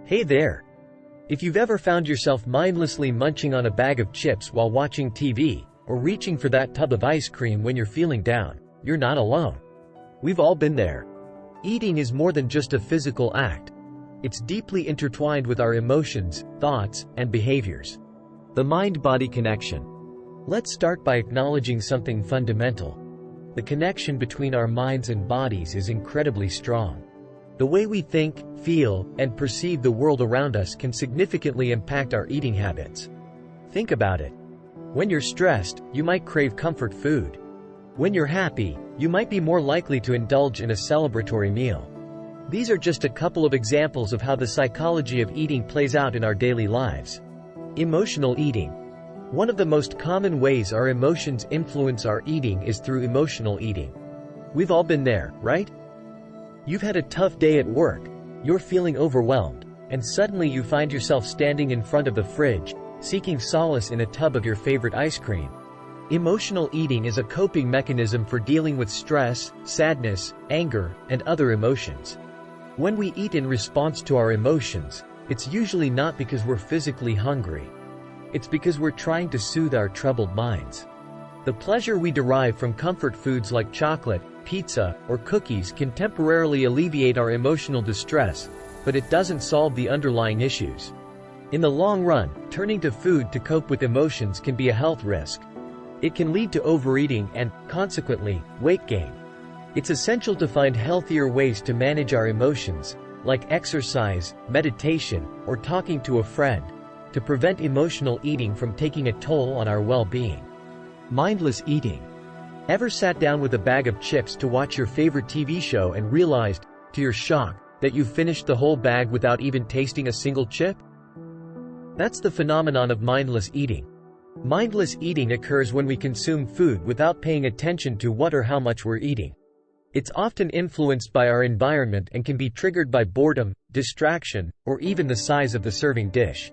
Hey there! If you've ever found yourself mindlessly munching on a bag of chips while watching TV, or reaching for that tub of ice cream when you're feeling down, you're not alone. We've all been there. Eating is more than just a physical act. It's deeply intertwined with our emotions, thoughts, and behaviors. The mind-body connection. Let's start by acknowledging something fundamental. The connection between our minds and bodies is incredibly strong. The way we think, feel, and perceive the world around us can significantly impact our eating habits. Think about it. When you're stressed, you might crave comfort food. When you're happy, you might be more likely to indulge in a celebratory meal. These are just a couple of examples of how the psychology of eating plays out in our daily lives. Emotional eating. One of the most common ways our emotions influence our eating is through emotional eating. We've all been there, right? You've had a tough day at work, you're feeling overwhelmed, and suddenly you find yourself standing in front of the fridge, seeking solace in a tub of your favorite ice cream. Emotional eating is a coping mechanism for dealing with stress, sadness, anger, and other emotions. When we eat in response to our emotions, it's usually not because we're physically hungry. It's because we're trying to soothe our troubled minds. The pleasure we derive from comfort foods like chocolate, pizza, or cookies can temporarily alleviate our emotional distress, but it doesn't solve the underlying issues. In the long run, turning to food to cope with emotions can be a health risk. It can lead to overeating and, consequently, weight gain. It's essential to find healthier ways to manage our emotions, like exercise, meditation, or talking to a friend, to prevent emotional eating from taking a toll on our well-being. Mindless eating. Ever sat down with a bag of chips to watch your favorite TV show and realized, to your shock, that you finished the whole bag without even tasting a single chip? That's the phenomenon of mindless eating. Mindless eating occurs when we consume food without paying attention to what or how much we're eating. It's often influenced by our environment and can be triggered by boredom, distraction, or even the size of the serving dish.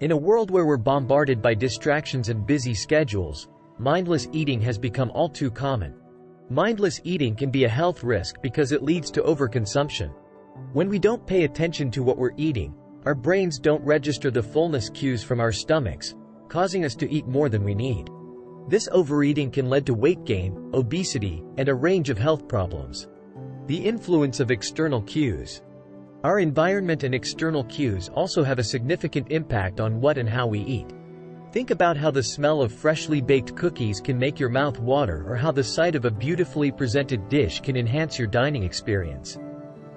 In a world where we're bombarded by distractions and busy schedules, mindless eating has become all too common. Mindless eating can be a health risk because it leads to overconsumption. When we don't pay attention to what we're eating, our brains don't register the fullness cues from our stomachs, causing us to eat more than we need. This overeating can lead to weight gain, obesity, and a range of health problems. The influence of external cues. Our environment and external cues also have a significant impact on what and how we eat. Think about how the smell of freshly baked cookies can make your mouth water, or how the sight of a beautifully presented dish can enhance your dining experience.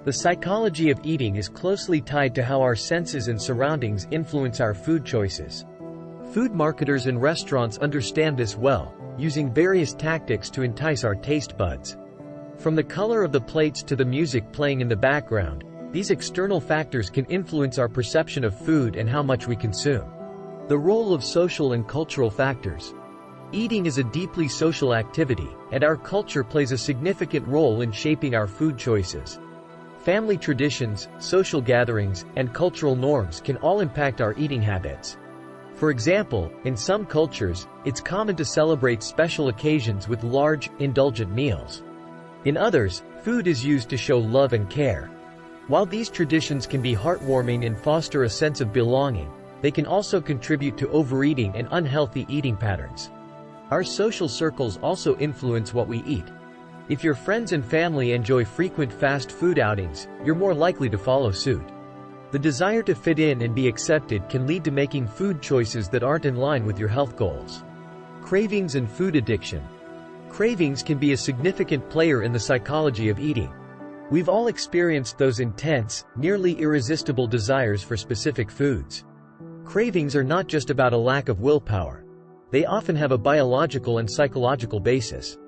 The psychology of eating is closely tied to how our senses and surroundings influence our food choices. Food marketers and restaurants understand this well, using various tactics to entice our taste buds. From the color of the plates to the music playing in the background, these external factors can influence our perception of food and how much we consume. The role of social and cultural factors. Eating is a deeply social activity, and our culture plays a significant role in shaping our food choices. Family traditions, social gatherings, and cultural norms can all impact our eating habits. For example, in some cultures, it's common to celebrate special occasions with large, indulgent meals. In others, food is used to show love and care. While these traditions can be heartwarming and foster a sense of belonging, they can also contribute to overeating and unhealthy eating patterns. Our social circles also influence what we eat. If your friends and family enjoy frequent fast food outings, you're more likely to follow suit. The desire to fit in and be accepted can lead to making food choices that aren't in line with your health goals. Cravings and food addiction. Cravings can be a significant player in the psychology of eating. We've all experienced those intense, nearly irresistible desires for specific foods. Cravings are not just about a lack of willpower. They often have a biological and psychological basis.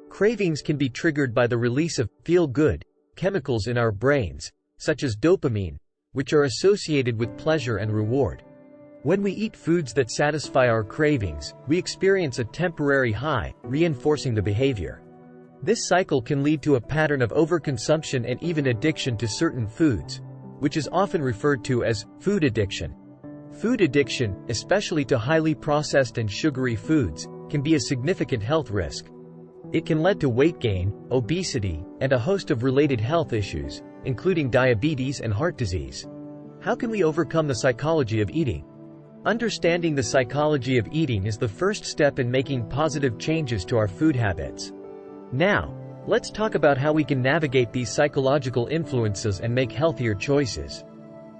Cravings can be triggered by the release of feel-good chemicals in our brains, such as dopamine, which are associated with pleasure and reward. When we eat foods that satisfy our cravings, we experience a temporary high, reinforcing the behavior. This cycle can lead to a pattern of overconsumption and even addiction to certain foods, which is often referred to as food addiction. Food addiction, especially to highly processed and sugary foods, can be a significant health risk. It can lead to weight gain, obesity, and a host of related health issues, including diabetes and heart disease. How can we overcome the psychology of eating? Understanding the psychology of eating is the first step in making positive changes to our food habits. Now, let's talk about how we can navigate these psychological influences and make healthier choices.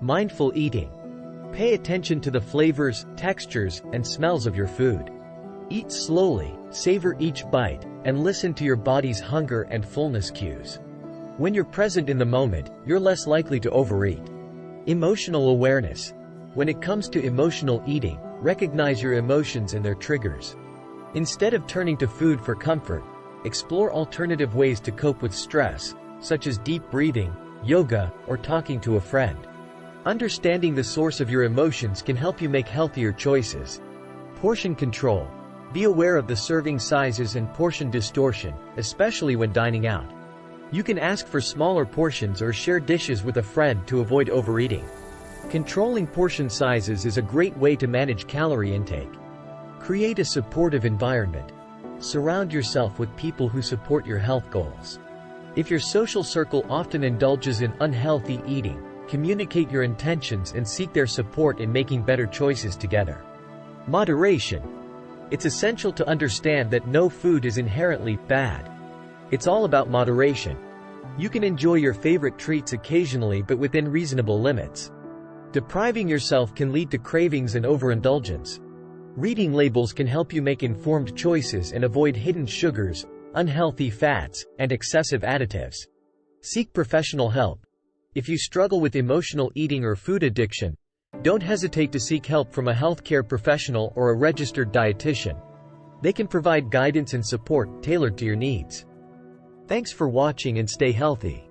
Mindful eating. Pay attention to the flavors, textures, and smells of your food. Eat slowly, savor each bite, and listen to your body's hunger and fullness cues. When you're present in the moment, you're less likely to overeat. Emotional awareness. When it comes to emotional eating, recognize your emotions and their triggers. Instead of turning to food for comfort, explore alternative ways to cope with stress, such as deep breathing, yoga, or talking to a friend. Understanding the source of your emotions can help you make healthier choices. Portion control. Be aware of the serving sizes and portion distortion, especially when dining out. You can ask for smaller portions or share dishes with a friend to avoid overeating. Controlling portion sizes is a great way to manage calorie intake. Create a supportive environment. Surround yourself with people who support your health goals. If your social circle often indulges in unhealthy eating, communicate your intentions and seek their support in making better choices together. Moderation. It's essential to understand that no food is inherently bad. It's all about moderation. You can enjoy your favorite treats occasionally but within reasonable limits. Depriving yourself can lead to cravings and overindulgence. Reading labels can help you make informed choices and avoid hidden sugars, unhealthy fats, and excessive additives. Seek professional help. If you struggle with emotional eating or food addiction, don't hesitate to seek help from a healthcare professional or a registered dietitian. They can provide guidance and support tailored to your needs. Thanks for watching and stay healthy.